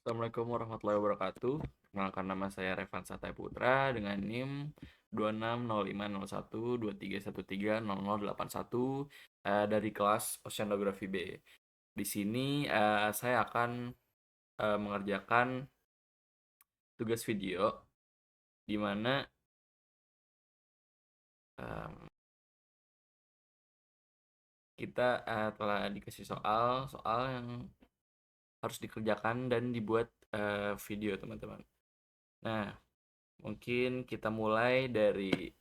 Assalamualaikum warahmatullahi wabarakatuh. Perkenalkan, nama saya Revan Satai Putra dengan NIM 26050123130081 dari kelas Oceanografi B. Di sini saya akan mengerjakan tugas video di mana em, kita telah dikasih soal yang harus dikerjakan dan dibuat video, teman-teman. Nah, mungkin kita mulai dari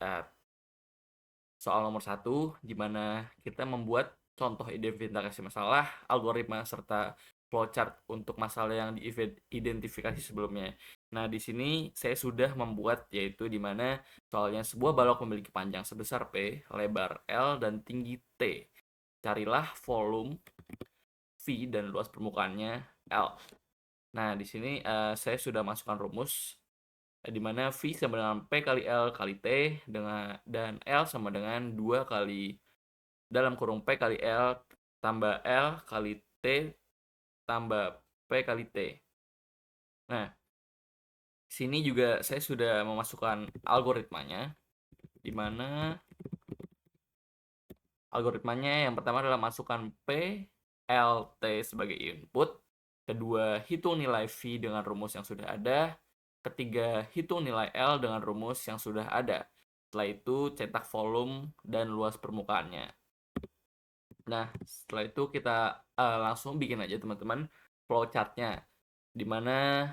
soal nomor satu, di mana kita membuat contoh identifikasi masalah, algoritma, serta flowchart untuk masalah yang diidentifikasi sebelumnya. Nah, di sini saya sudah membuat, yaitu di mana soalnya sebuah balok memiliki panjang sebesar P, lebar L, dan tinggi T. Carilah volume V dan luas permukaannya L. Nah, di sini saya sudah masukkan rumus di mana V sama dengan P kali L kali T dan L sama dengan 2 kali dalam kurung P kali L tambah L kali T tambah P kali T. Nah, sini juga saya sudah memasukkan algoritmanya, di mana algoritmanya yang pertama adalah masukkan P, L, T sebagai input. Kedua, hitung nilai V dengan rumus yang sudah ada. Ketiga, hitung nilai L dengan rumus yang sudah ada. Setelah itu, cetak volume dan luas permukaannya. Nah, setelah itu kita langsung bikin aja, teman-teman, flowchartnya. Dimana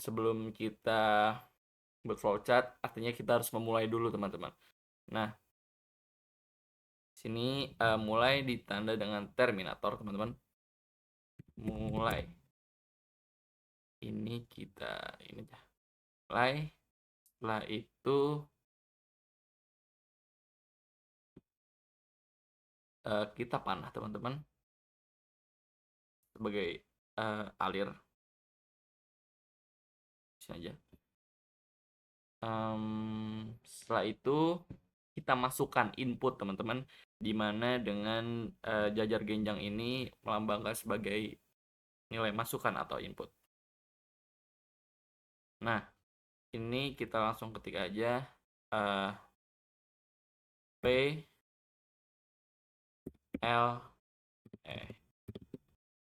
sebelum kita buat flowchart, artinya kita harus memulai dulu, teman-teman. Nah, sini mulai ditanda dengan terminator, teman-teman. Mulai. Ini aja. Mulai. Setelah itu kita panah, teman-teman, sebagai alir. Sini aja. Setelah itu kita masukkan input, teman-teman, dimana dengan jajar genjang ini melambangkan sebagai nilai masukan atau input. Nah, ini kita langsung ketik aja P L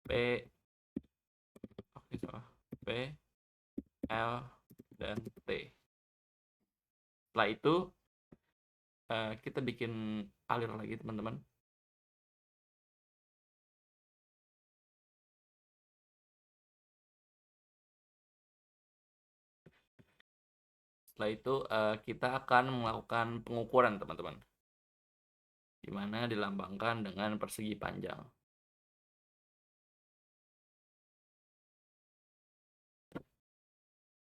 P P L dan T. Setelah itu kita bikin alir lagi, teman-teman. Setelah itu kita akan melakukan pengukuran, teman-teman, di mana dilambangkan dengan persegi panjang.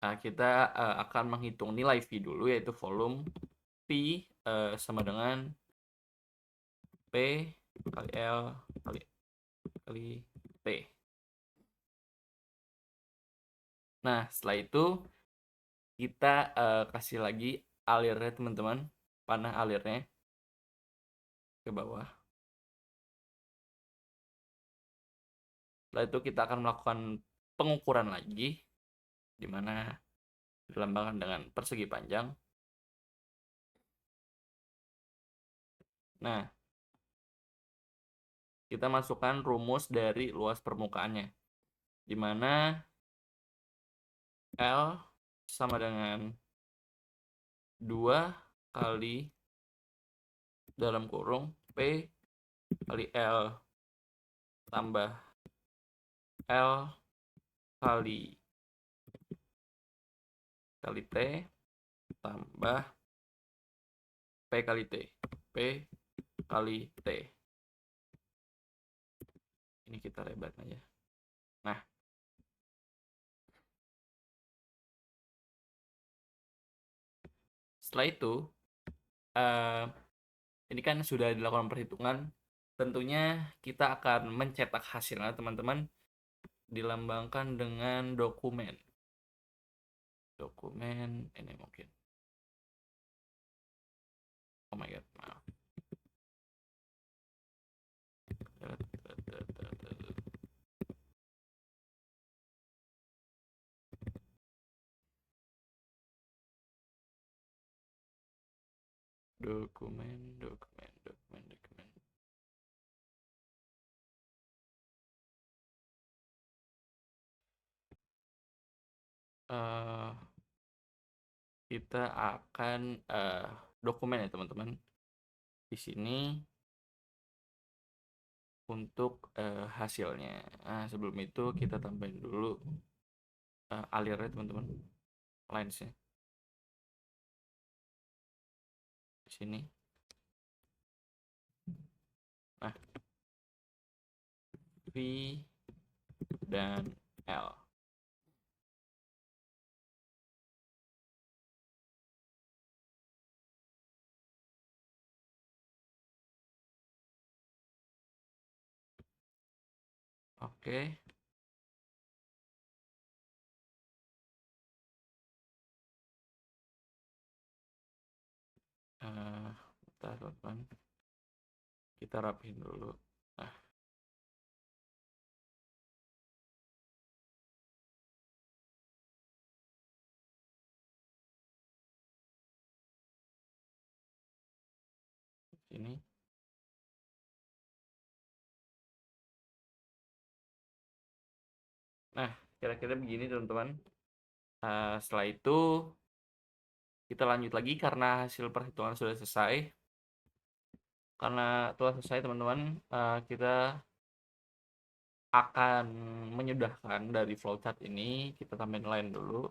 Nah, kita akan menghitung nilai V dulu, yaitu volume V sama dengan P kali L kali T. Nah, setelah itu kita kasih lagi alirnya, teman-teman, panah alirnya ke bawah. Setelah itu kita akan melakukan pengukuran lagi, di mana dilambangkan dengan persegi panjang. Nah, kita masukkan rumus dari luas permukaannya, di mana L sama dengan 2 kali dalam kurung P kali L tambah L kali T tambah P kali T. P kali T. Ini kita lebar aja. Nah, setelah itu ini kan sudah dilakukan perhitungan. Tentunya kita akan mencetak hasilnya, teman-teman, dilambangkan dengan dokumen ini mungkin. Oh my god, maaf. dokumen dokumen dokumen dokumen. Eh, kita akan dokumen ya teman-teman. Di sini untuk hasilnya. Nah, sebelum itu kita tambahin dulu alirnya teman-teman, linesnya di sini. Nah, V dan L. Oke. Bentar teman-teman, kita rapihin dulu. Nah, sini. Nah, kira-kira begini teman-teman. Setelah itu kita lanjut lagi karena hasil perhitungan sudah selesai. Karena telah selesai teman-teman, kita akan menyudahkan dari flowchart ini. Kita tambahin line dulu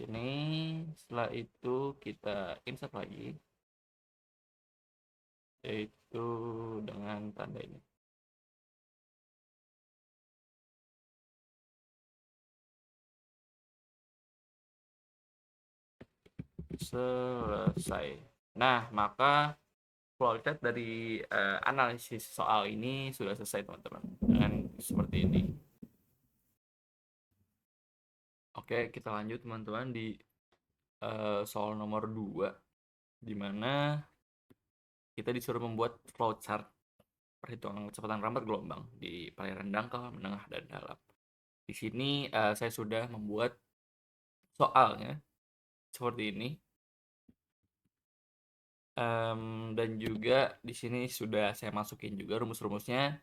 ini. Setelah itu kita insert lagi, yaitu dengan tanda ini. Selesai. Nah, maka flowchart dari analisis soal ini sudah selesai teman-teman, dengan seperti ini. Oke, kita lanjut teman-teman di soal nomor 2, di mana kita disuruh membuat flowchart perhitungan kecepatan rambat gelombang di perairan dangkal, menengah, dan dalam. Di sini saya sudah membuat soalnya seperti ini. Dan juga di sini sudah saya masukin juga rumus-rumusnya,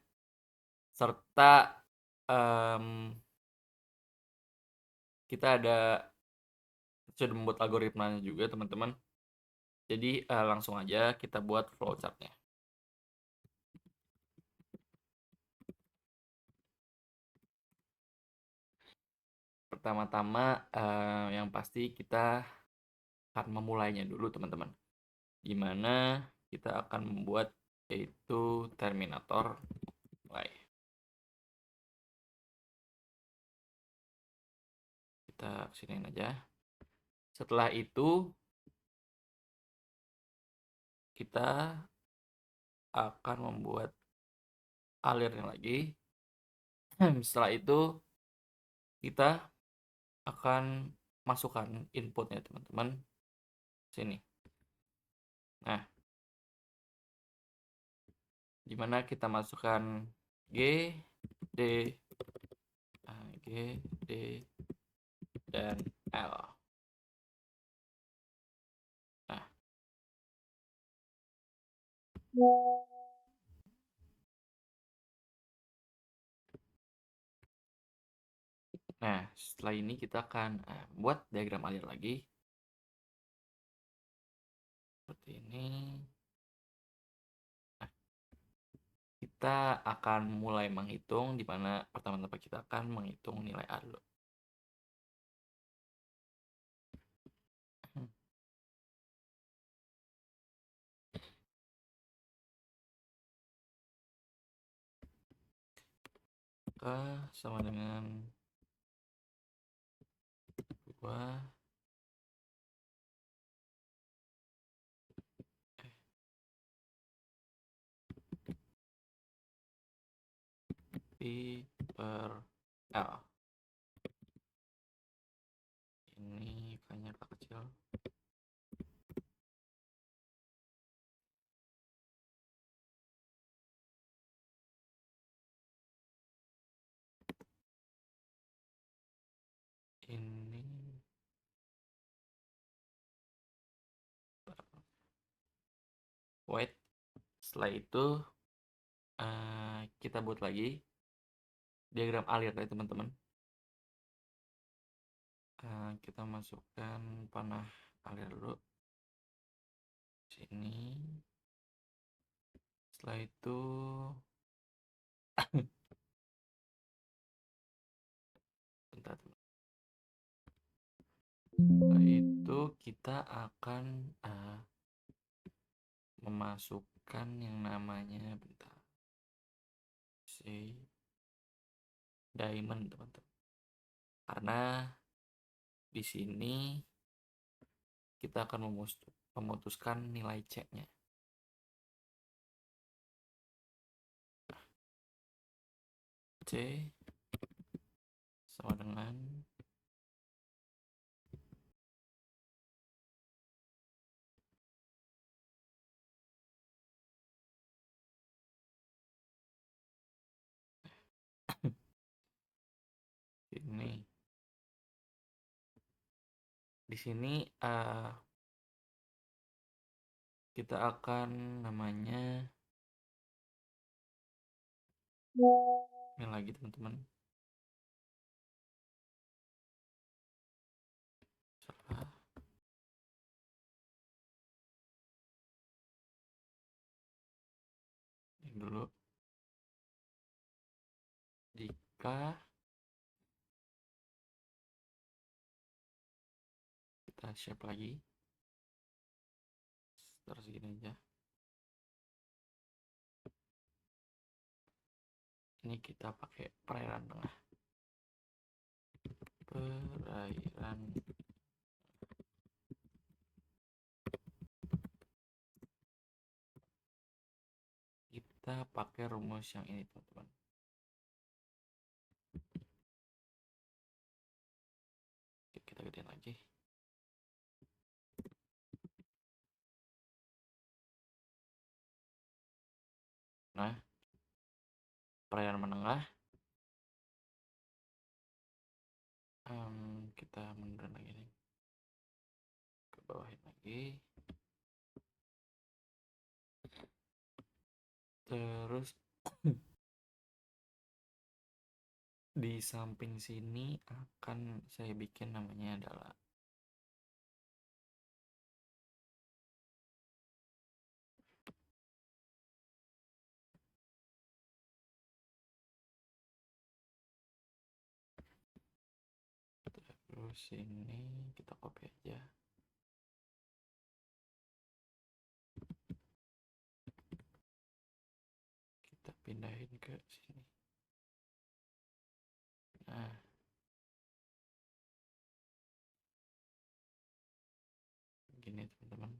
serta kita sudah membuat algoritmanya juga teman-teman. Jadi langsung aja kita buat flowchartnya. Pertama-tama yang pasti kita akan memulainya dulu teman-teman, dimana kita akan membuat yaitu terminator mulai. Kita kesiniin aja. Setelah itu kita akan membuat alirnya lagi. Setelah itu kita akan masukkan inputnya teman-teman sini. Nah, dimana kita masukkan G, D, G, D, dan L. Nah, setelah ini kita akan buat diagram alir lagi seperti ini. Nah, kita akan mulai menghitung, di mana pertama-tama kita akan menghitung nilai A dulu. Maka sama dengan 2 pi per L. Ini kayaknya kecil. Ini wait. Setelah itu kita buat lagi diagram alir ya teman-teman. Kita masukkan panah alir dulu sini. Setelah itu bentar, setelah itu kita akan memasukkan yang namanya bentar, si diamond teman-teman, karena di sini kita akan memutuskan nilai C-nya. C sama dengan ini. Di sini kita akan namanya ini lagi teman-teman. Salah. Ini dulu. Jika kita shape lagi terus gini aja. Ini kita pakai perairan tengah. Perairan kita pakai rumus yang ini teman-teman. Oke, kita gedein lagi. Nah, perairan menengah kita mundurin lagi nih, ke bawahin lagi, terus di samping sini akan saya bikin namanya adalah terus ini kita copy aja. Kita pindahin ke sini. Nah, gini teman-teman.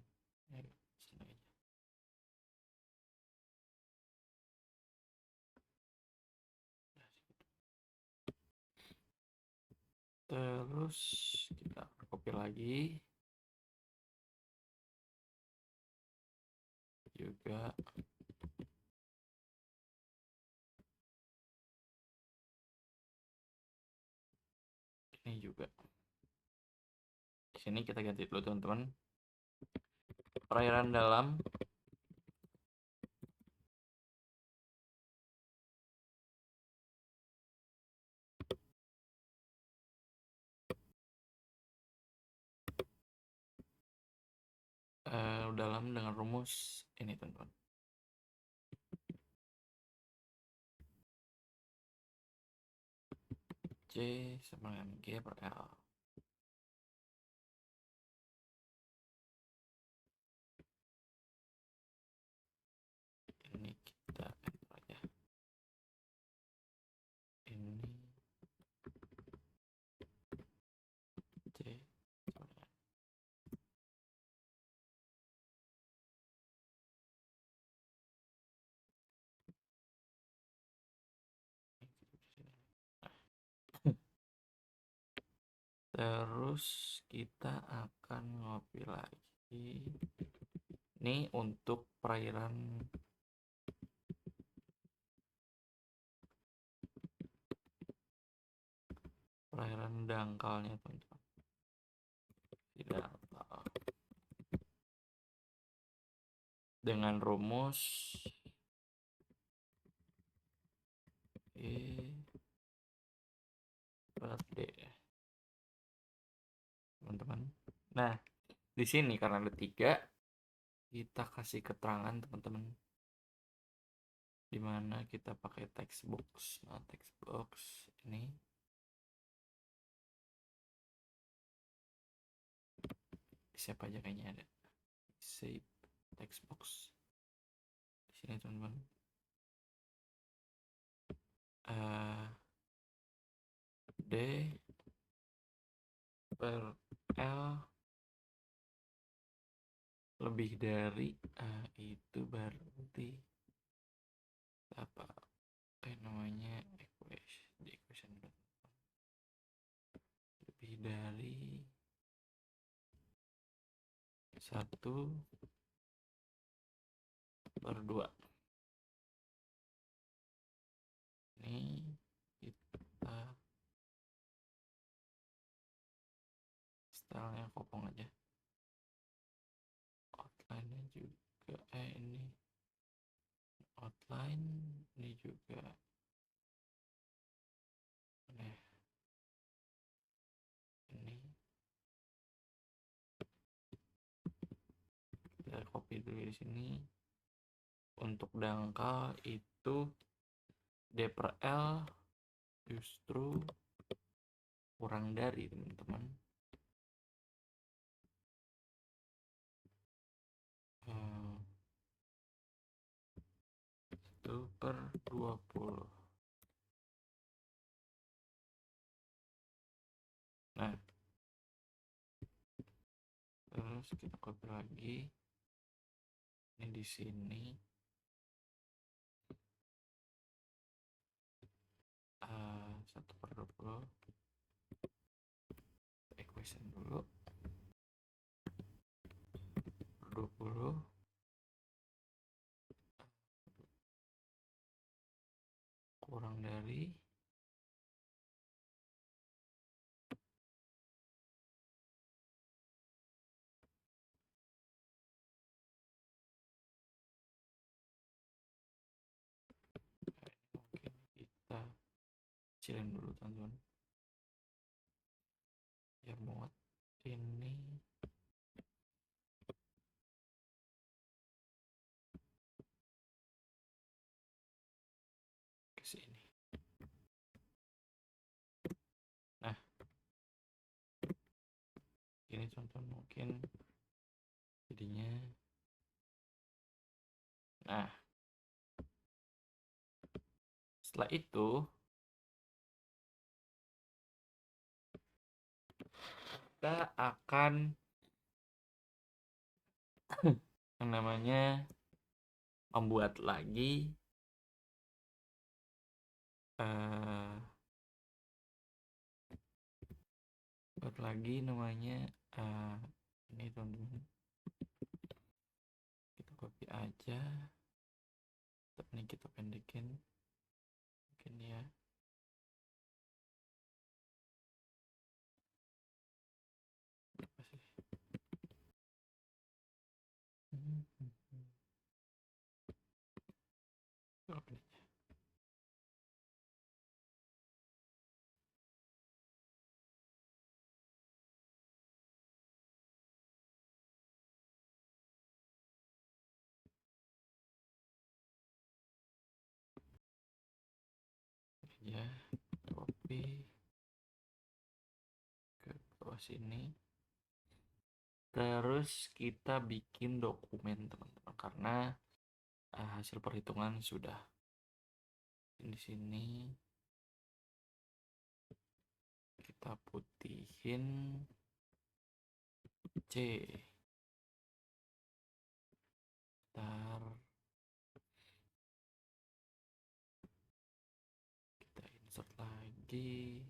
Ayo, sini aja. Terus kita copy lagi. Juga ini juga. Di sini kita ganti dulu teman-teman. Perairan dalam dalam dengan rumus ini teman-teman. C sama dengan G per L. Ini kita enter aja. Ini C sama dengan terus kita akan ngopi lagi. Ini untuk perairan dangkalnya teman-teman. Di dangkal. dengan rumus E per D ya, teman-teman. Nah, di sini karena ada 3, kita kasih keterangan teman-teman, dimana kita pakai text box. Nah, text box ini siapa aja kayaknya ada save text box di sini teman-teman. D per L lebih dari itu berarti apa kayak namanya equation lebih dari 1/2. Ini kita stylenya kopong aja, outline-nya juga ini outline, ini juga ini kita copy dulu di sini. Untuk dangkal itu D per L justru kurang dari teman-teman 1/20. Nah, terus kita copy lagi ini di sini 1/20 equation dulu 20 kurang dari mungkin kita kecilin dulu teman-teman ya, muat ini ke sini. Nah, ini contoh mungkin jadinya. Nah, setelah itu kita akan yang namanya membuat lagi namanya ini teman-teman, kita copy aja tapi ini kita pendekin mungkin ya. Apa sih? Oke. Ya, copy ke bawah sini. Terus kita bikin dokumen teman-teman karena hasil perhitungan sudah di sini. Kita putihin C. Ntar kita insert lagi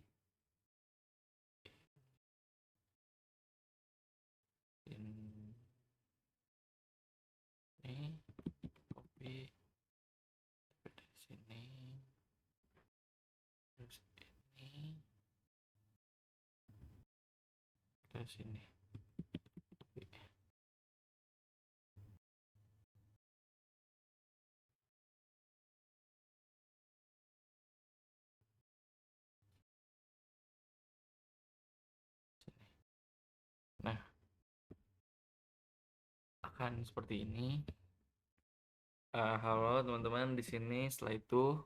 ini, copy dari sini, terus ini ke sini. akan seperti ini. Halo teman-teman, di sini setelah itu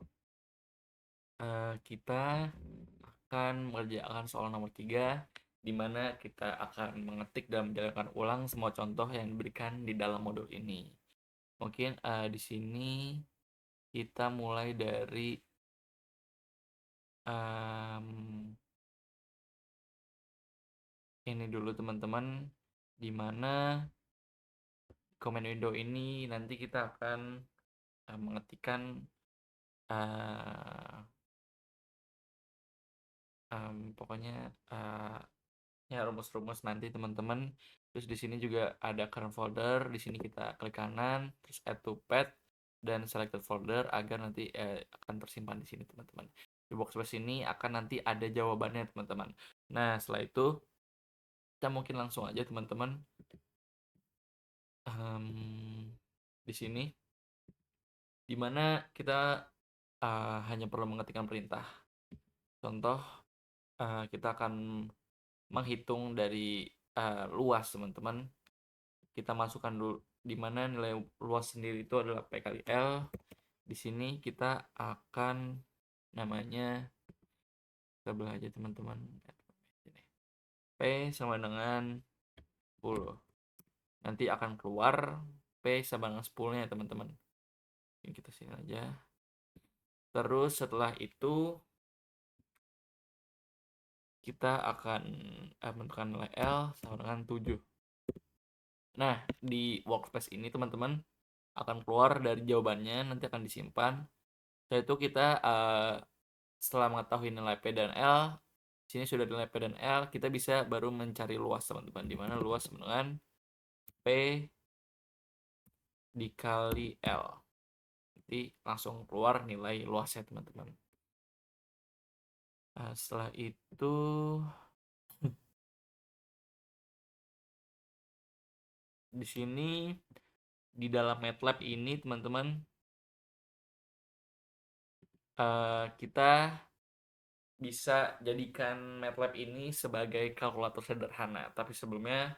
kita akan mengerjakan soal nomor 3, di mana kita akan mengetik dan menjalankan ulang semua contoh yang diberikan di dalam modul ini. Mungkin di sini kita mulai dari ini dulu teman-teman, di mana comment window ini nanti kita akan mengetikkan pokoknya ya rumus-rumus nanti teman-teman. Terus di sini juga ada current folder, di sini kita klik kanan, terus add to path dan selected folder agar nanti akan tersimpan di sini teman-teman. Di workspace ini akan nanti ada jawabannya teman-teman. Nah setelah itu kita mungkin langsung aja teman-teman di sini, dimana kita hanya perlu mengetikkan perintah. Contoh, kita akan menghitung dari luas teman-teman. Kita masukkan dulu di mana nilai luas sendiri itu adalah P kali L. Di sini kita akan namanya kita belah aja teman-teman. P sama dengan 10. Nanti akan keluar P sama dengan 10-nya teman-teman. Ini kita sini aja. Terus setelah itu kita akan menentukan nilai L sama dengan 7. Nah, di workspace ini teman-teman akan keluar dari jawabannya, nanti akan disimpan. Setelah itu kita setelah mengetahui nilai P dan L, sini sudah nilai P dan L, kita bisa baru mencari luas teman-teman, di mana luas sama dengan P dikali L. Nanti langsung keluar nilai luasnya teman-teman. Setelah itu di sini di dalam MATLAB ini teman-teman kita bisa jadikan MATLAB ini sebagai kalkulator sederhana. Tapi sebelumnya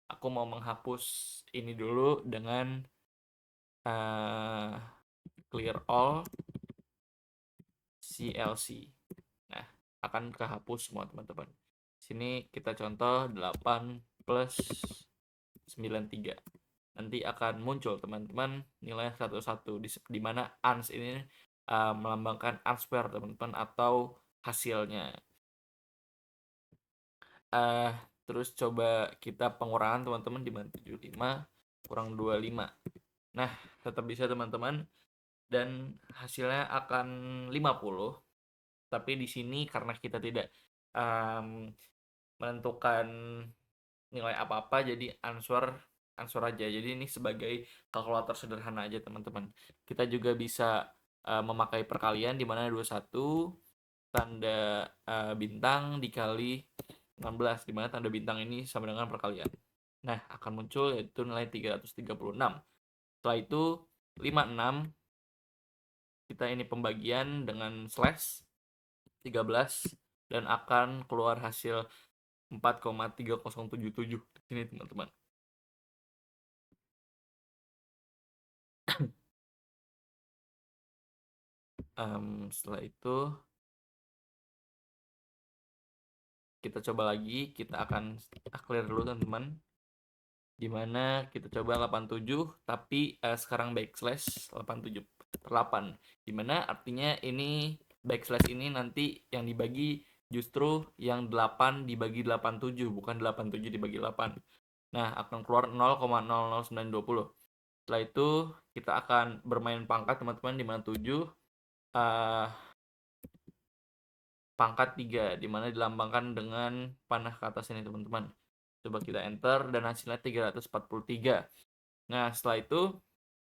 aku mau menghapus ini dulu dengan clear all CLC. Nah, akan kehapus semua teman-teman. Sini kita contoh 8 plus 93. Nanti akan muncul teman-teman nilai 101 di mana ans ini melambangkan answer teman-teman atau hasilnya. Terus coba kita pengurangan teman-teman di mana 75 kurang 25. Nah, tetap bisa teman-teman dan hasilnya akan 50. Tapi di sini karena kita tidak menentukan nilai apa-apa, jadi answer aja. Jadi ini sebagai kalkulator sederhana aja teman-teman. Kita juga bisa memakai perkalian di mana 21 tanda bintang dikali 16, di mana tanda bintang ini sama dengan perkalian. Nah, akan muncul yaitu nilai 336. Setelah itu 56 kita ini pembagian dengan slash 13 dan akan keluar hasil 4,3077 ini teman-teman. Setelah itu kita coba lagi, kita akan clear dulu teman-teman, dimana kita coba 87 tapi sekarang backslash 87/8, dimana artinya ini backslash ini nanti yang dibagi justru yang 8 dibagi 87, bukan 87 dibagi 8. Nah, akan keluar 0,00920. Setelah itu kita akan bermain pangkat teman-teman, dimana 7 pangkat 3, dimana dilambangkan dengan panah ke atas ini teman-teman. Coba kita enter dan hasilnya 343. Nah setelah itu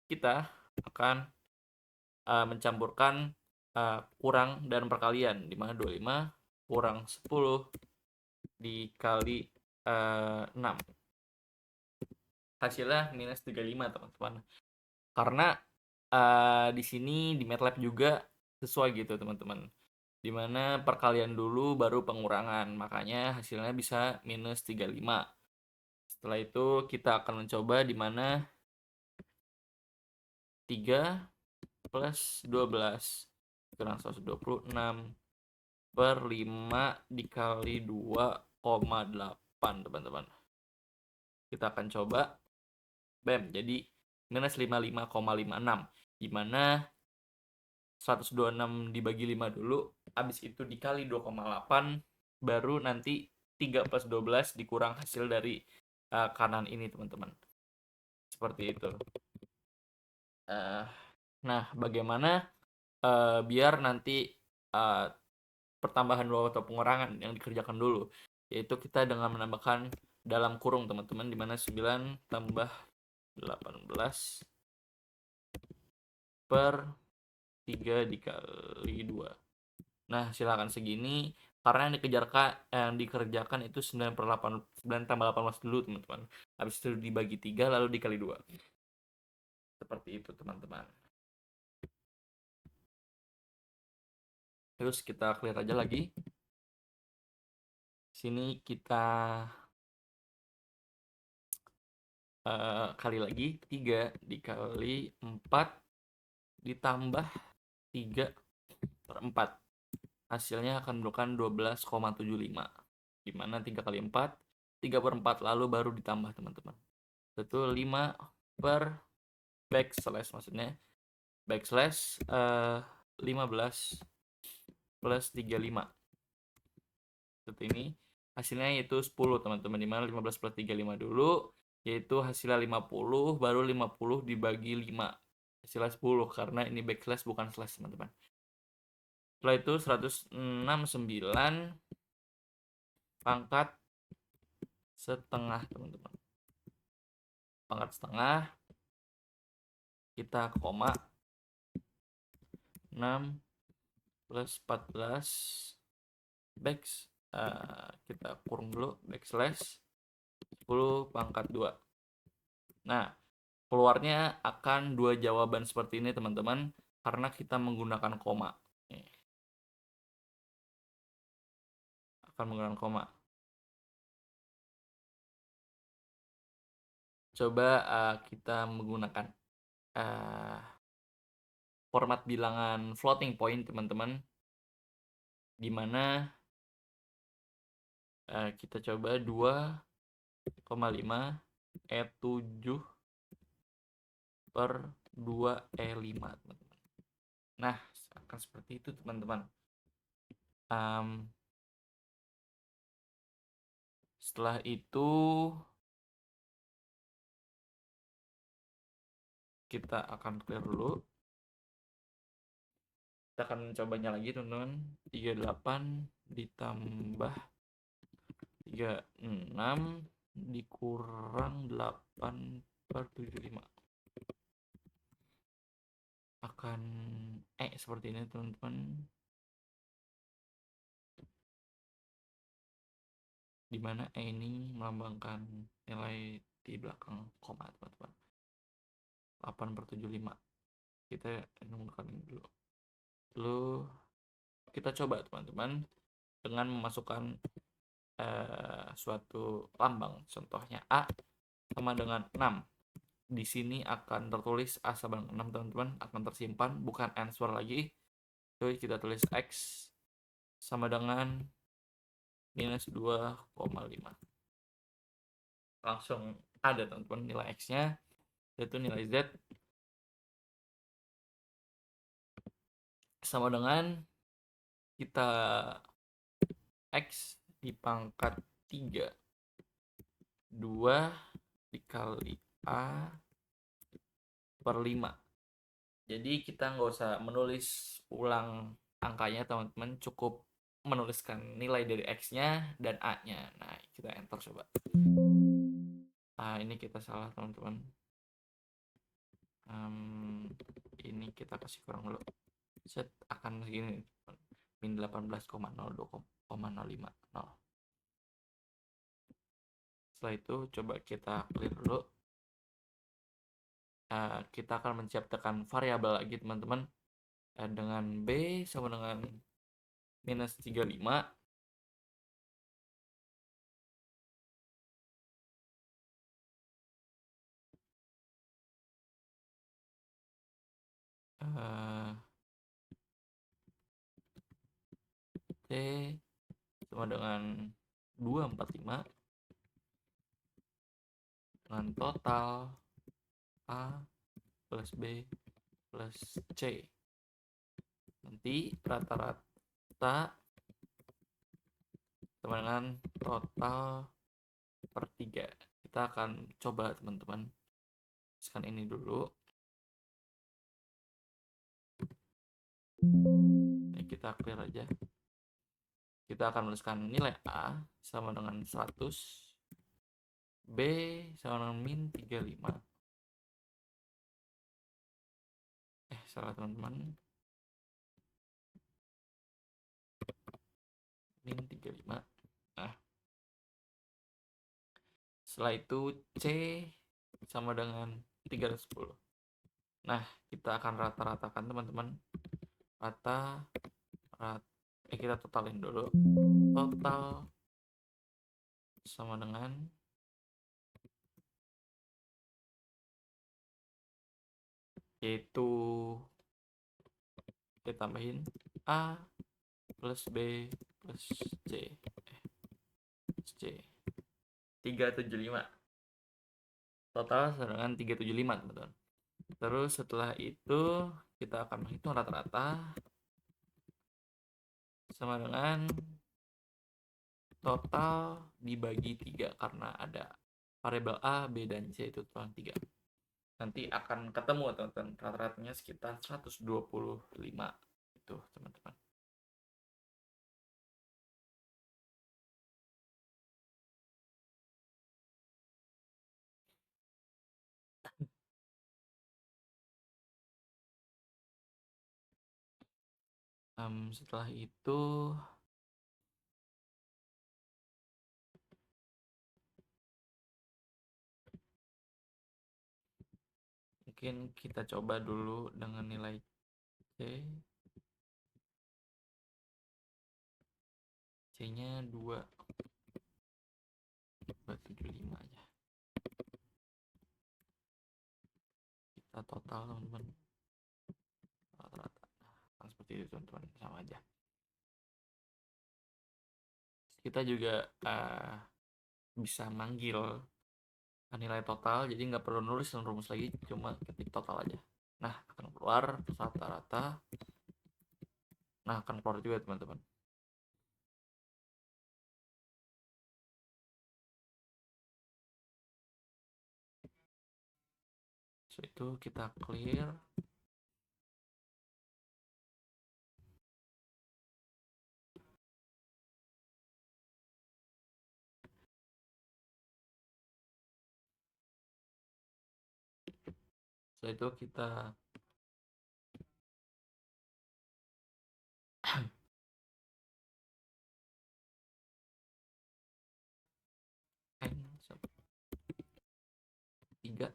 kita akan mencampurkan kurang dan perkalian, dimana 25 kurang 10 dikali 6. Hasilnya minus 35 teman-teman. Karena di sini di MATLAB juga sesuai gitu teman-teman, dimana perkalian dulu baru pengurangan, makanya hasilnya bisa minus 35. Setelah itu kita akan mencoba di mana 3 plus 12 kurang 126 per 5 dikali 2,8 teman-teman. Kita akan coba. Bam, jadi minus 55,56, dimana 126 dibagi 5 dulu, habis itu dikali 2,8, baru nanti 3 plus 12 dikurang hasil dari kanan ini teman-teman. Seperti itu. Nah, bagaimana biar nanti pertambahan dua atau pengurangan yang dikerjakan dulu, yaitu kita dengan menambahkan dalam kurung teman-teman, dimana 9 tambah 18 per 3 dikali 2. Nah, silakan segini karena yang dikerjakan itu 9 per 8, 9 tambah 18 dulu teman-teman. Habis itu dibagi 3 lalu dikali 2. Seperti itu teman-teman. Terus kita clear aja lagi. Sini kita kali lagi 3 dikali 4 ditambah 3 per 4. Hasilnya akan merupakan 12,75. Dimana 3 kali 4, 3 per 4 lalu baru ditambah teman-teman. Itu 5 per backslash, maksudnya backslash 15 plus 35. Seperti ini. Hasilnya yaitu 10 teman-teman. Dimana 15 plus 35 dulu, yaitu hasilnya 50, baru 50 dibagi 5. Hasilnya 10, karena ini backslash bukan slash teman-teman. Setelah itu 169 pangkat setengah teman-teman. Pangkat setengah, kita koma 6 plus 14 kita kurung dulu backslash 10 pangkat 2. Nah, keluarnya akan 2 jawaban seperti ini teman-teman, karena kita menggunakan koma. Akan menggunakan koma. Coba kita menggunakan format bilangan floating point teman-teman, dimana kita coba 2,5 E7 per 2 E5 teman-teman. Nah, akan seperti itu teman-teman. Setelah itu kita akan clear dulu. Kita akan mencobanya lagi teman-teman. 38 ditambah 36 dikurang 8 per 75 akan seperti ini teman-teman, dimana ini melambangkan nilai di belakang koma teman-teman. 8 per 75 kita menggunakan ini dulu. Lalu kita coba teman-teman dengan memasukkan suatu lambang, contohnya A sama dengan 6. Di sini akan tertulis A sama dengan 6 teman-teman, akan tersimpan, bukan answer lagi. Jadi kita tulis X sama dengan minus 2,5. Langsung ada teman-teman nilai X-nya, yaitu nilai Z sama dengan kita X di pangkat 3 2 dikali A per 5. Jadi kita nggak usah menulis ulang angkanya teman-teman, cukup menuliskan nilai dari X-nya dan A-nya. Nah, kita enter coba. Ini kita salah teman-teman. Ini kita kasih kurang dulu. Set akan segini, min 18,02,050. Setelah itu coba kita clear dulu. Kita akan menciptakan variabel lagi teman-teman, dengan B sama dengan minus 35 C sama dengan 245 dengan total A plus B plus C. Nanti rata-rata sama dengan total per 3. Kita akan coba teman-teman scan ini dulu. Ini kita clear aja. Kita akan menuliskan nilai A sama dengan 100, B sama dengan min 35. Salah teman-teman. Min 35. Nah, setelah itu C sama dengan 310. Nah, kita akan rata-ratakan teman-teman. Kita totalin dulu. Total sama dengan yaitu kita tambahin A plus B plus C. 375. Total sama dengan 375 teman-teman. Terus setelah itu kita akan menghitung rata-rata sama dengan total dibagi 3 karena ada variabel A, B, dan C itu total 3. Nanti akan ketemu teman-teman, rata-ratanya sekitar 125 itu teman-teman. Setelah itu mungkin kita coba dulu dengan nilai C. C-nya 275 aja. Kita total teman-teman rata-rata. Nah, seperti itu teman-teman, sama aja. Kita juga bisa manggil nilai total, jadi nggak perlu nulis dan rumus lagi, cuma ketik total aja. Nah, akan keluar rata-rata. Nah, akan keluar juga teman-teman. So, itu kita clear. Setelah itu kita N sama 3,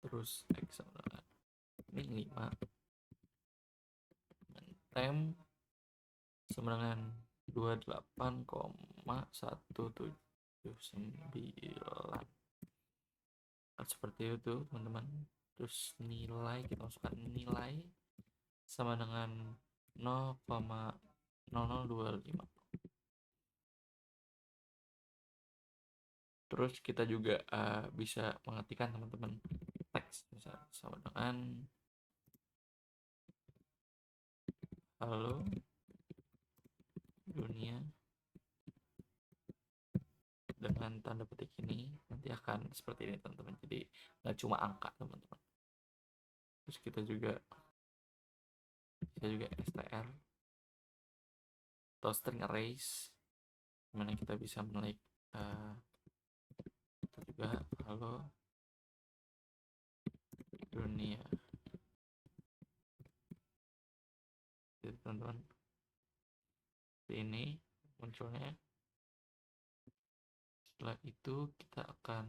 terus X sama dengan min 5, tem sama dengan 28,179. Seperti itu teman-teman. Terus nilai, kita masukkan nilai sama dengan 0,0025. Terus kita juga bisa mengetikkan teman-teman teks misalnya sama dengan halo dunia dengan tanda petik ini, nanti akan seperti ini teman-teman. Jadi nggak cuma angka teman-teman. Terus kita juga str atau string arrays, dimana kita bisa menaik kita juga halo dunia. Jadi teman-teman, ini munculnya. Setelah itu kita akan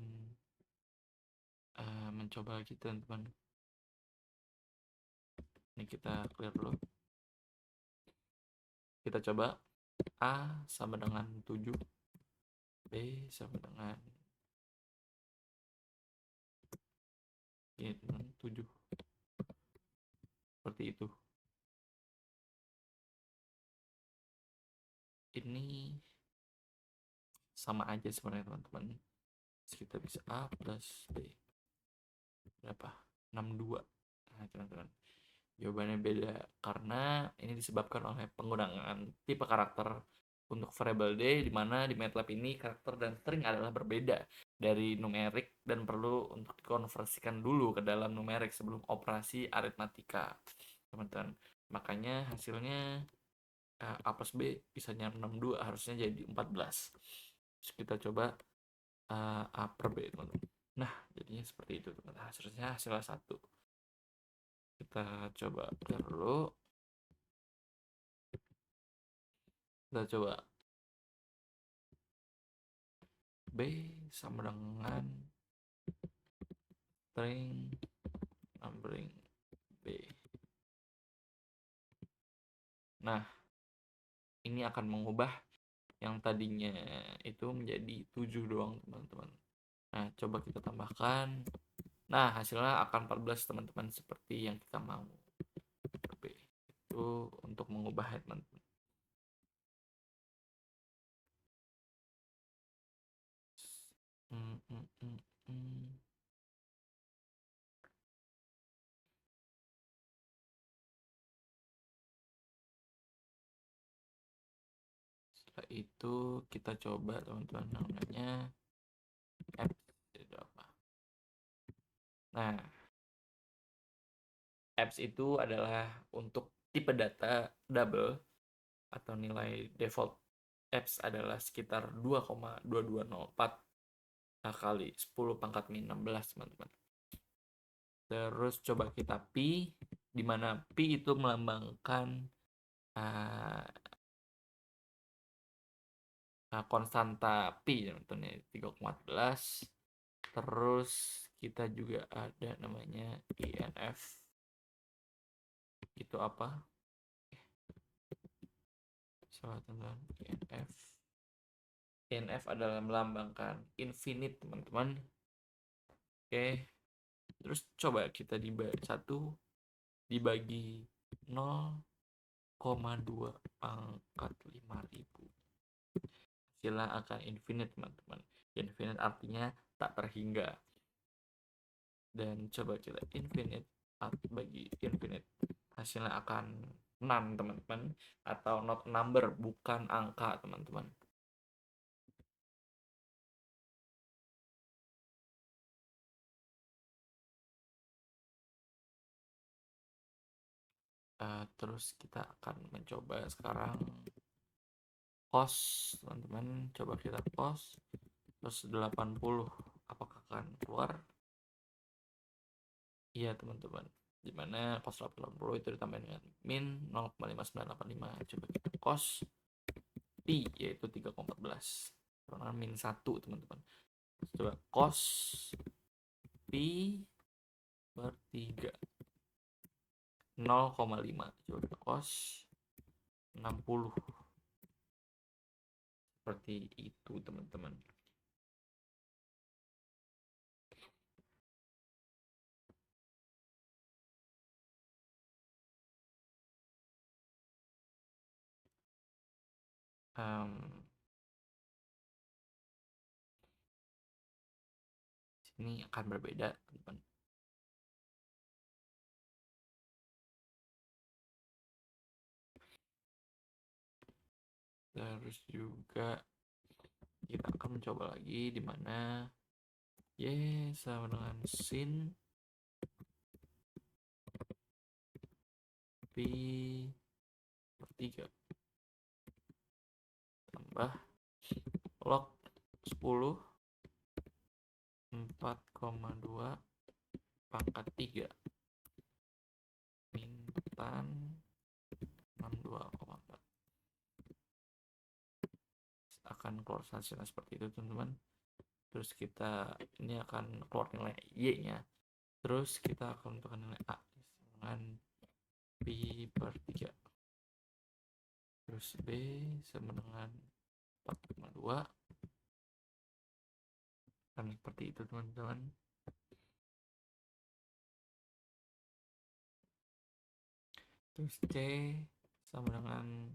mencoba lagi teman-teman. Ini kita clear dulu. Kita coba A sama dengan 7, B sama dengan 7. seperti itu. Ini sama aja sebenarnya teman-teman. Kita bisa A plus B berapa? 62. Nah teman-teman, jawabannya beda karena ini disebabkan oleh penggunaan tipe karakter untuk variable D, di mana di MATLAB ini karakter dan string adalah berbeda dari numerik dan perlu untuk dikonversikan dulu ke dalam numerik sebelum operasi aritmatika teman-teman. Makanya hasilnya A plus B bisa 62, harusnya jadi 14. Terus kita coba A per B teman-teman. Nah jadinya seperti itu teman-teman, hasilnya satu. Kita coba dulu. Kita coba B sama dengan string numbering B. Nah, ini akan mengubah yang tadinya itu menjadi 7 doang, teman-teman. Nah, coba kita tambahkan. Nah, hasilnya akan 14, teman-teman, seperti yang kita mau. B itu untuk mengubah ya, teman-teman. Setelah itu kita coba teman-teman namanya apps. Nah, apps itu adalah untuk tipe data double atau nilai default apps adalah sekitar 2,2204 kali 10 pangkat min 16 teman-teman. Terus coba kita pi, di mana pi itu melambangkan konstanta pi teman-teman, 3,14. Terus kita juga ada namanya INF. Itu apa? Salah teman-teman, INF. INF adalah melambangkan infinite teman-teman. Oke. Terus coba kita dibagi 1 dibagi 0,2 pangkat 5000. Hasilnya akan infinite teman-teman. Infinite artinya tak terhingga. Dan coba kita infinite bagi infinite, hasilnya akan 6 teman-teman, atau not number, bukan angka teman-teman. Terus kita akan mencoba sekarang cos teman-teman. Coba kita cos terus 80, apakah akan keluar? Iya teman-teman, dimana cos 80 itu ditambah dengan min 0,5985. Coba kita cos pi, yaitu 3,14 karena min 1 teman-teman. Coba cos pi per 3 0,5. Coba kita cos 60. Seperti itu teman-teman. Ini akan berbeda teman-teman. Terus juga kita akan mencoba lagi di mana y sama dengan sin pi per 3 tambah log 10 4,2 pangkat 3 min tan 62,4. Akan keluar hasilnya seperti itu teman-teman. Terus kita ini akan keluar nilai y nya. Terus kita akan menentukan nilai a dengan pi per 3. Terus b sama dengan 4,2. Kan seperti itu teman-teman. terus C sama dengan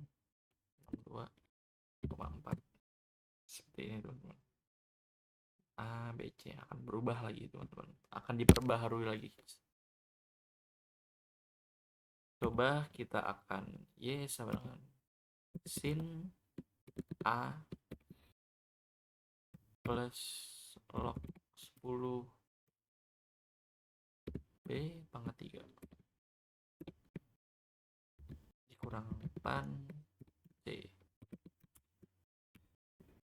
62,4. Seperti ini teman-teman. A, B, C akan berubah lagi teman-teman. Akan diperbaharui lagi. Coba kita akan Y sama dengan sin A plus log 10 B pangkat 3 dikurang pan C.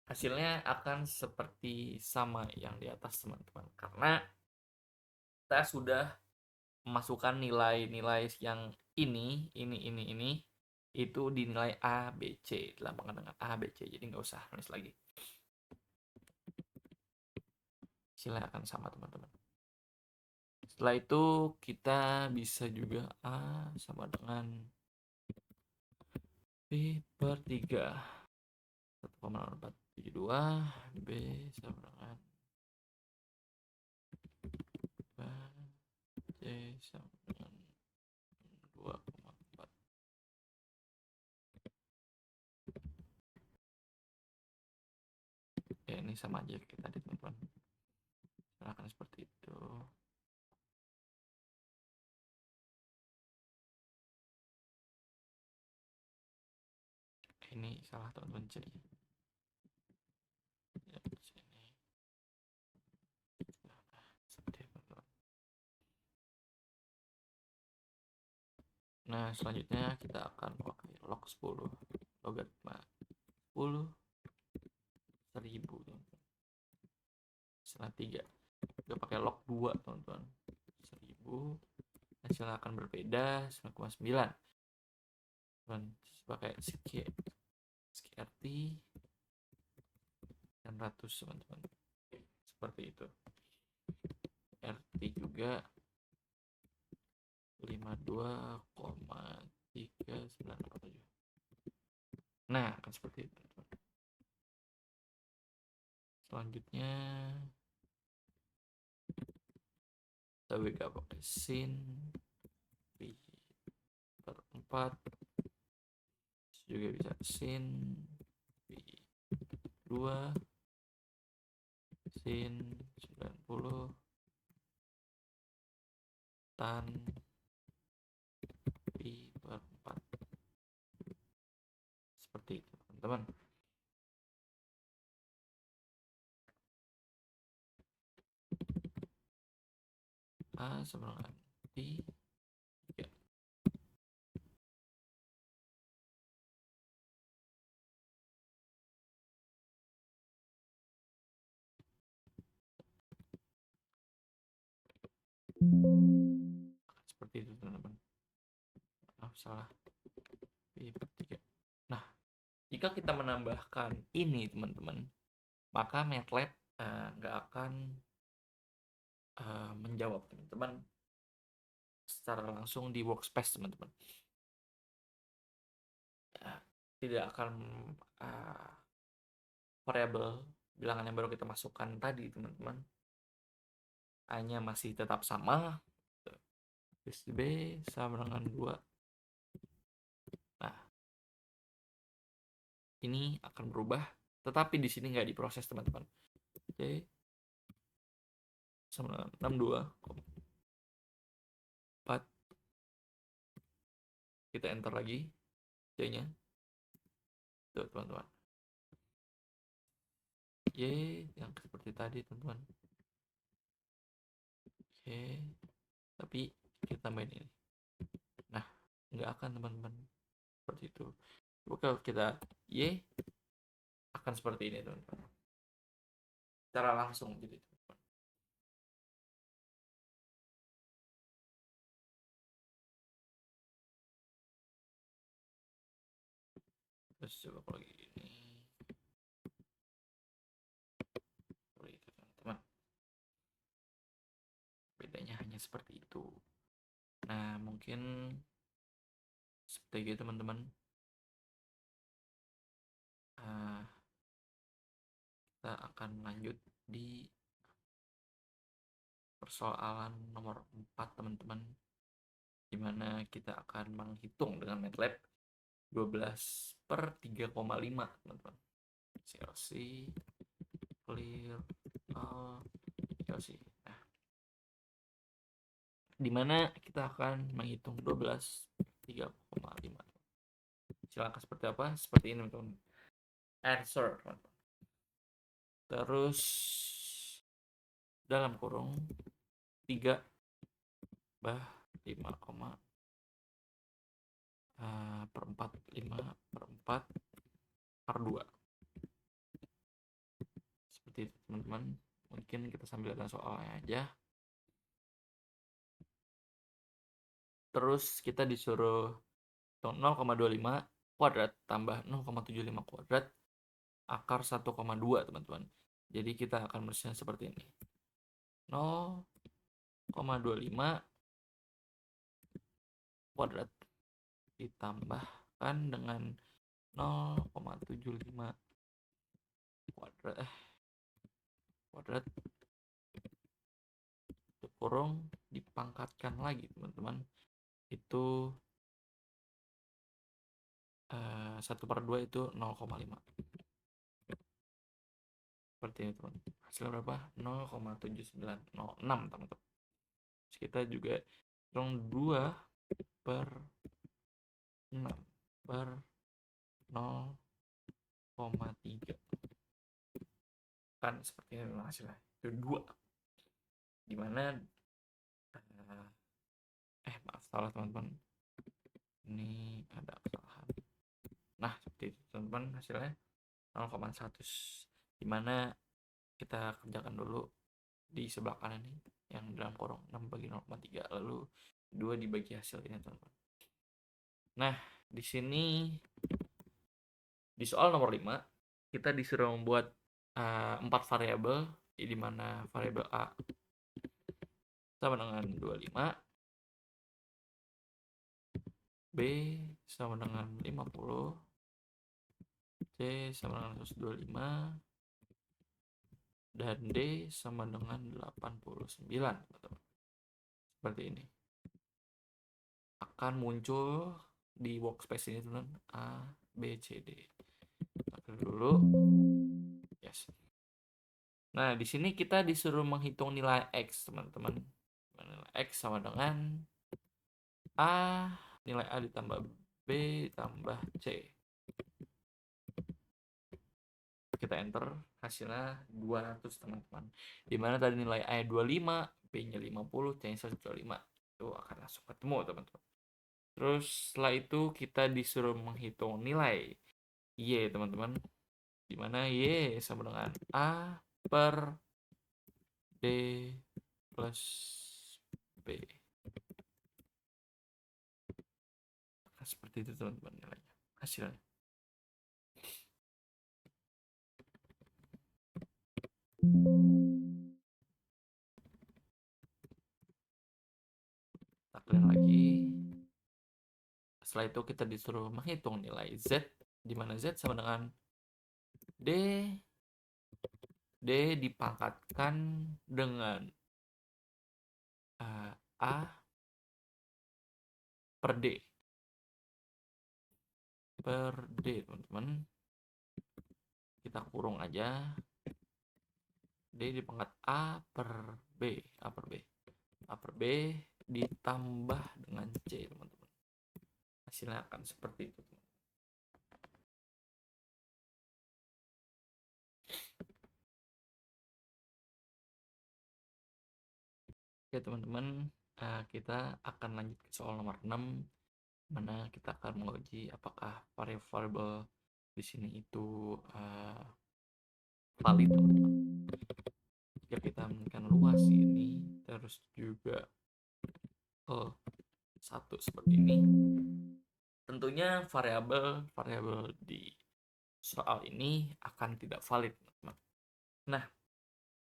Hasilnya akan seperti sama yang di atas teman-teman, karena kita sudah memasukkan nilai-nilai yang ini itu dinilai A, B, C, dilambangkan dengan A, B, C, jadi nggak usah nulis lagi. Hasilnya akan sama teman-teman. Setelah itu kita bisa juga A sama dengan B per 3 1,472, B sama dengan C sama dengan 2,4. Ya ini sama aja kayak tadi teman-teman, akan seperti itu. Ini salah teman-teman, C ya, sini. Seperti itu teman-teman. Nah selanjutnya kita akan pakai log 10 logaritma 10 1000 teman-teman. Setelah 3 kita pakai log 2 teman-teman, 1000 hasilnya akan berbeda 9,9 teman. Pakai SKRT dan ratus teman-teman, seperti itu. RT juga 52,3987. Nah akan seperti itu teman-teman. Selanjutnya kita juga pakai sin pi per 4, juga bisa sin pi 2, sin 90 tan pi per 4. Seperti itu teman-teman. A sama dengan pi 3. Seperti itu teman-teman. Maaf salah, pi per 3. Nah jika kita menambahkan ini teman-teman, maka MATLAB nggak akan menjawab teman-teman secara langsung di workspace teman-teman. Tidak akan variabel bilangan yang baru kita masukkan tadi teman-teman hanya masih tetap sama, B sama dengan 2. Nah ini akan berubah, tetapi di sini nggak diproses teman-teman. Oke, sama dengan 62,4. Kita enter lagi C nya tuh teman-teman, Y yang seperti tadi teman-teman. Oke, tapi kita tambahin ini. Nah nggak akan teman-teman seperti itu. Coba kalau kita Y akan seperti ini teman-teman, secara langsung gitu teman-teman. Terus coba kalau lagi ini seperti itu teman-teman, bedanya hanya seperti itu. Nah mungkin seperti itu teman-teman. Kita akan lanjut di persoalan nomor 4 teman-teman. dimana kita akan menghitung dengan MATLAB 12/3,5 teman-teman. CLC clear all CLC. Nah, dimana kita akan menghitung 12/3,5. Silakan seperti apa? Seperti ini teman-teman. Answer teman-teman. Terus dalam kurung 3 bah 5, per 4 5 per 4 per 2. Seperti itu teman-teman. Mungkin kita sambil lihat soalnya aja. Terus kita disuruh 0,25 kuadrat tambah 0,75 kuadrat akar 1,2 teman-teman. Jadi kita akan menulisnya seperti ini. 0,25 kuadrat ditambahkan dengan 0,75 kuadrat kurung dipangkatkan lagi teman-teman, itu 1/2 itu 0,5. Seperti ini teman. Hasilnya berapa? 0,7906 teman-teman. Terus kita juga hitung 2/6/0,3. Kan seperti ini hasilnya. Itu 2. Dimana maaf salah teman-teman. Ini ada kesalahan. Nah, seperti itu teman-teman hasilnya 0,100. Dimana kita kerjakan dulu di sebelah kanan ini yang dalam kurung 6 bagi 0,3, lalu 2 dibagi hasil ini teman-teman. Nah, di sini di soal nomor 5 kita disuruh membuat 4 variabel, di mana variabel A sama dengan 25, B sama dengan 50, C sama dengan 125, dan D sama dengan 89 teman-teman. Seperti ini akan muncul di workspace ini teman, A, B, C, D. Kita dulu. Yes. Nah, di sini kita disuruh menghitung nilai X, teman-teman. Nilai X sama dengan A, nilai A ditambah B ditambah C. Kita enter, hasilnya 200, teman-teman. Dimana tadi nilai A 25, B-nya 50, C-nya 125. Itu akan langsung ketemu, teman-teman. Terus setelah itu kita disuruh menghitung nilai Y, teman-teman. Dimana Y sama dengan A per D plus B. Nah, seperti itu teman-teman nilainya, hasilnya. Kita clear lagi. Setelah itu kita disuruh menghitung nilai Z, di mana Z sama dengan D dipangkatkan dengan A per D teman-teman. Kita kurung aja, D dipangkat A per B ditambah dengan C, teman-teman. Hasilnya akan seperti itu. Oke teman-teman, kita akan lanjut ke soal nomor 6, mana kita akan menguji apakah variabel di sini itu valid, teman-teman. Jika kita memberikan luas ini, terus juga satu seperti ini, tentunya variabel di soal ini akan tidak valid, teman-teman. Nah,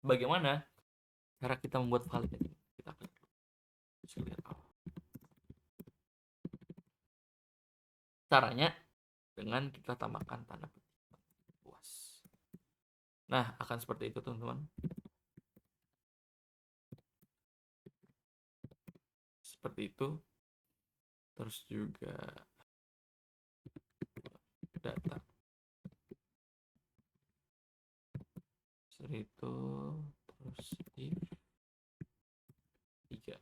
bagaimana cara kita membuat valid ini? Kita akan lihat caranya dengan kita tambahkan tanda petik luas. Nah, akan seperti itu teman-teman. Seperti itu. terus juga data. Setelah itu terus if 3,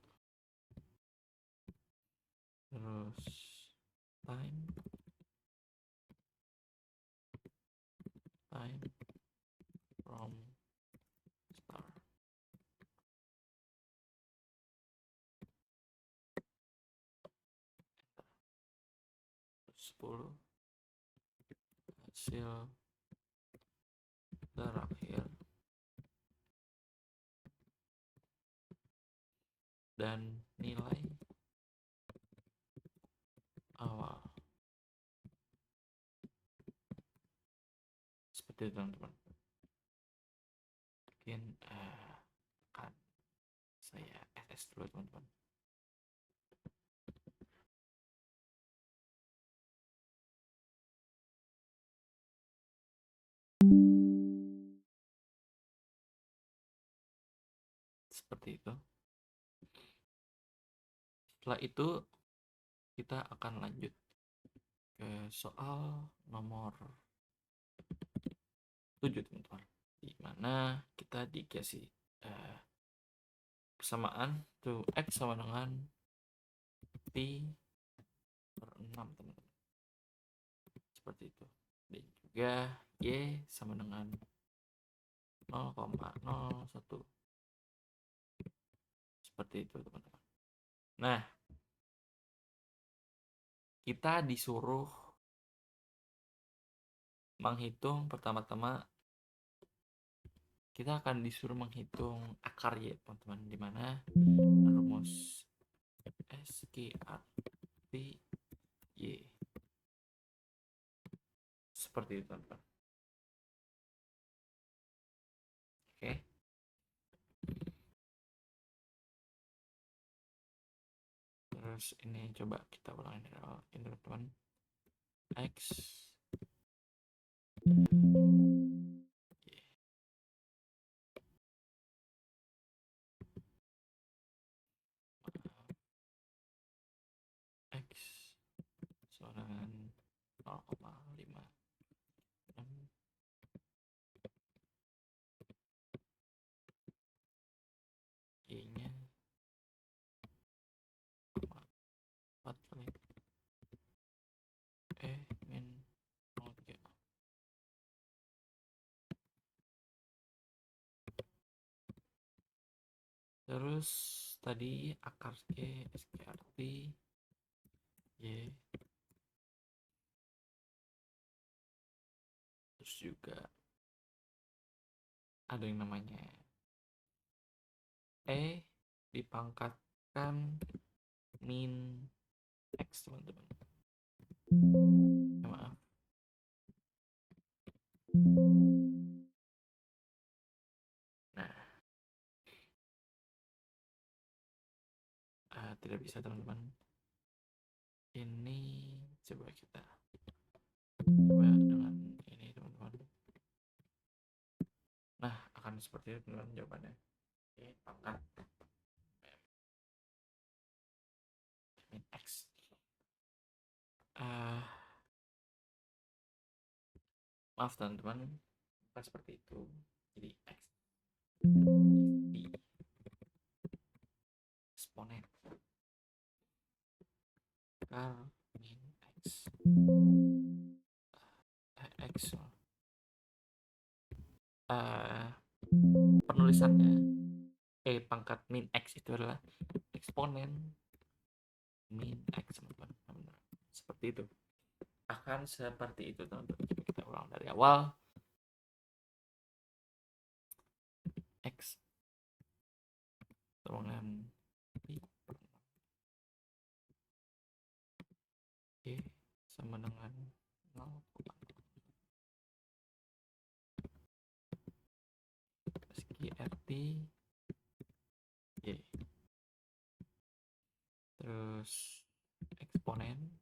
terus time from start. Terus 10 hasil terakhir dan nilai awal. Seperti itu teman-teman. Mungkin akan saya SS dulu teman-teman. Seperti itu. Setelah itu kita akan lanjut ke soal nomor 7 teman-teman, di mana kita dikasih persamaan tuh X sama dengan Pi per 6 teman-teman. Seperti itu. Dan juga Y sama dengan 0,01. Seperti itu teman-teman. Nah, kita disuruh menghitung, pertama-tama kita akan disuruh menghitung akar Y teman-teman, di mana rumus SQRT Y. Seperti itu teman-teman. Oke. Terus ini coba kita ulangi dari awal ini teman-teman. X X sama dengan 0,5 Y-nya 4 kali min 0,3. Terus tadi akar Y SQRT Y. Terus juga ada yang namanya E dipangkatkan min X teman-teman. Maaf. Nah, tidak bisa teman-teman. Ini coba kita coba dengan ini teman-teman. Nah, akan seperti itu teman-teman jawabannya. Oke, pangkat min X. Maaf teman-teman, bukan seperti itu. Jadi X di eksponen akar min X X penulisannya pangkat min X itu adalah eksponen min X teman-teman. Seperti itu. Akan seperti itu teman-teman. Kita ulang dari awal. X dengan Y sama dengan 0, SQRT Y. Terus eksponen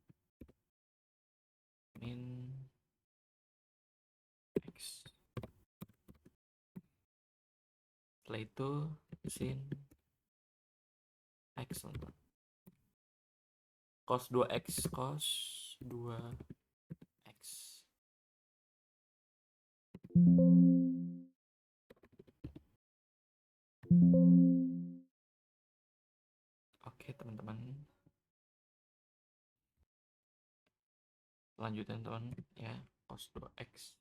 min X. Setelah itu sin X teman-teman. cos 2x cos 2x. Oke teman-teman, lanjutin teman ya, cos 2x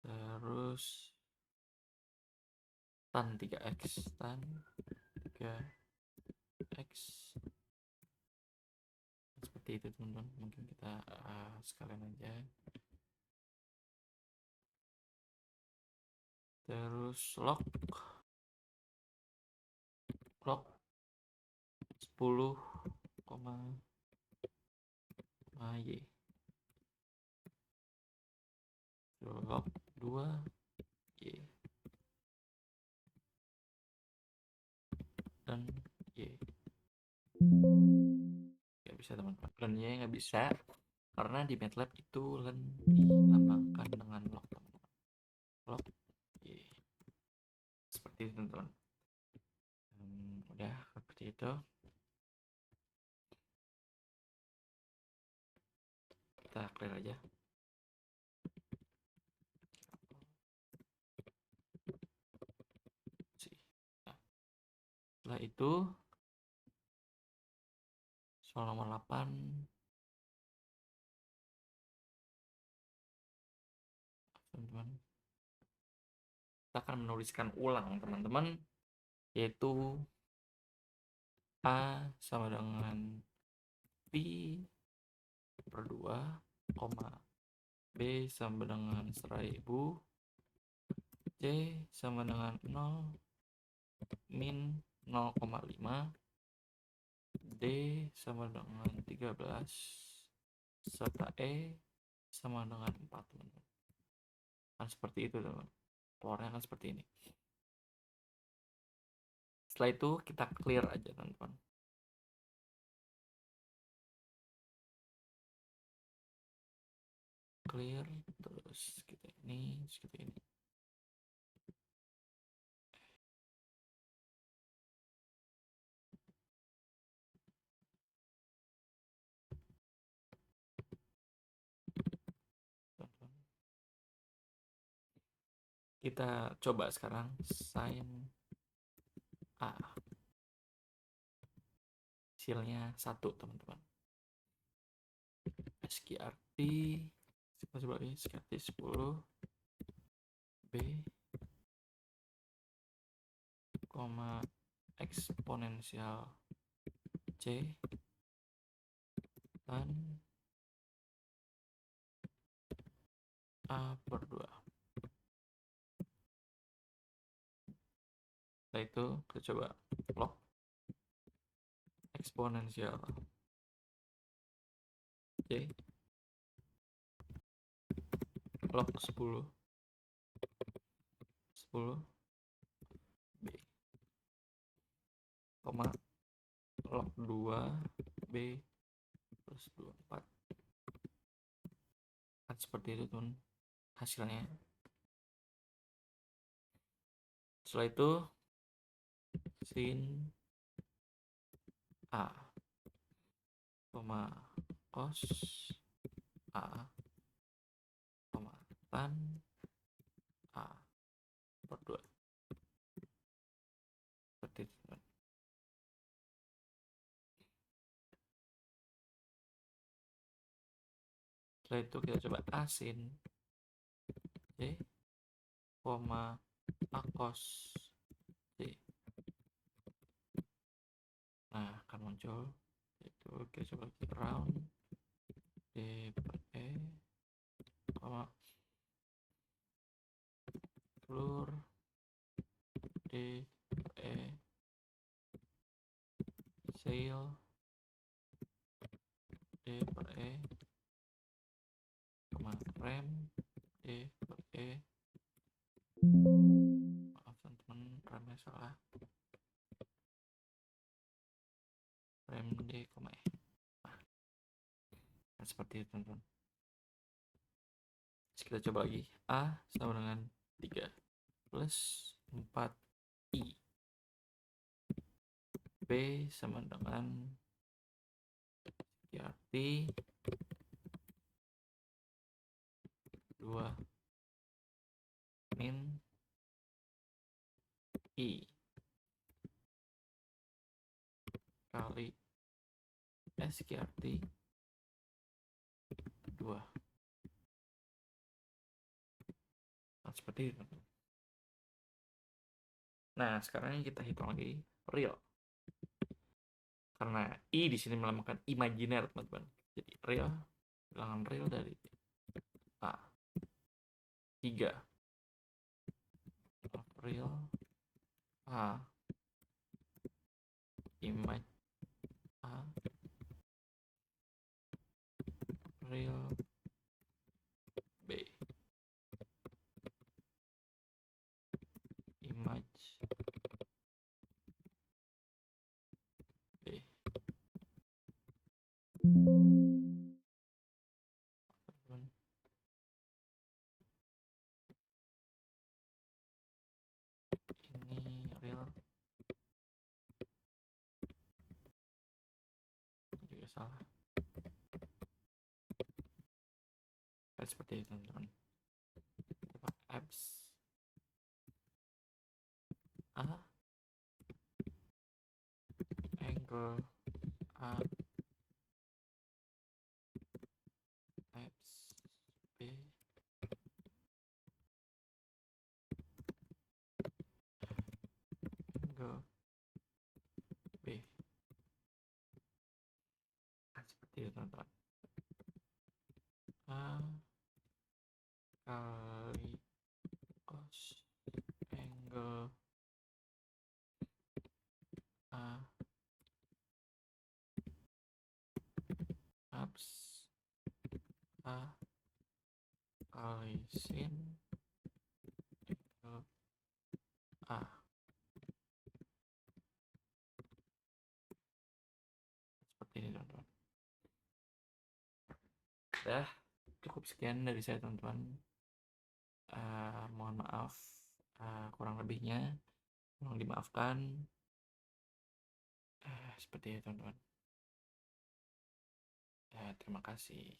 terus tan 3x seperti itu teman-teman. Mungkin kita sekalian aja. Terus log 10, y log 2 y dan y. Nggak bisa teman-teman, len y nggak bisa karena di MATLAB itu len dilambangkan dengan log teman-teman. Log y seperti itu teman-teman. Udah seperti itu, kita clear aja. Nah, setelah itu soal nomor 8 teman-teman, kita akan menuliskan ulang teman-teman, yaitu A sama dengan pi per 2, B sama dengan 1000, C sama dengan 0 min 0,5, D sama dengan 13, serta E sama dengan 4 teman-teman. Kan seperti itu teman-teman, keluarnya kan seperti ini. Setelah itu kita clear aja teman-teman. Clear, terus kita ini. Kita coba sekarang sin A, hasilnya 1 teman-teman. SQRT kita coba lagi, SQRT 10 B, eksponensial C dan A per 2. Setelah itu kita coba log eksponensial C log 10 B, log 2 B plus 24. Kan seperti itu teman hasilnya. Setelah itu sin A, cos A, tan A per 2. Seperti itu teman. Setelah itu kita coba A sin C, A cos C. Nah, akan muncul itu, kita coba round D per E, telur D per E, sail D per E, rem D per E. Maaf teman-teman, remnya salah, rem D, E. Nah, seperti itu teman-teman. Kita coba lagi, A sama dengan 3 plus 4i, B sama dengan SQRT 2 min I kali SQRT 2. Nah, seperti itu. Nah, sekarang kita hitung lagi real. Karena I di sini melambangkan imajiner, teman-teman. Jadi real, bilangan real dari A. 3. Real A image A real B image B. Ini real juga salah. Seperti itu, teman-teman. Apps A angle A apps B angle B. Seperti itu, teman-teman. A kali cos angle A apps A kali sin angle A. Seperti ini, teman-teman. Dah, cukup sekian dari saya, teman-teman. Mohon maaf kurang lebihnya, mohon dimaafkan. Seperti itu, teman-teman. Terima kasih.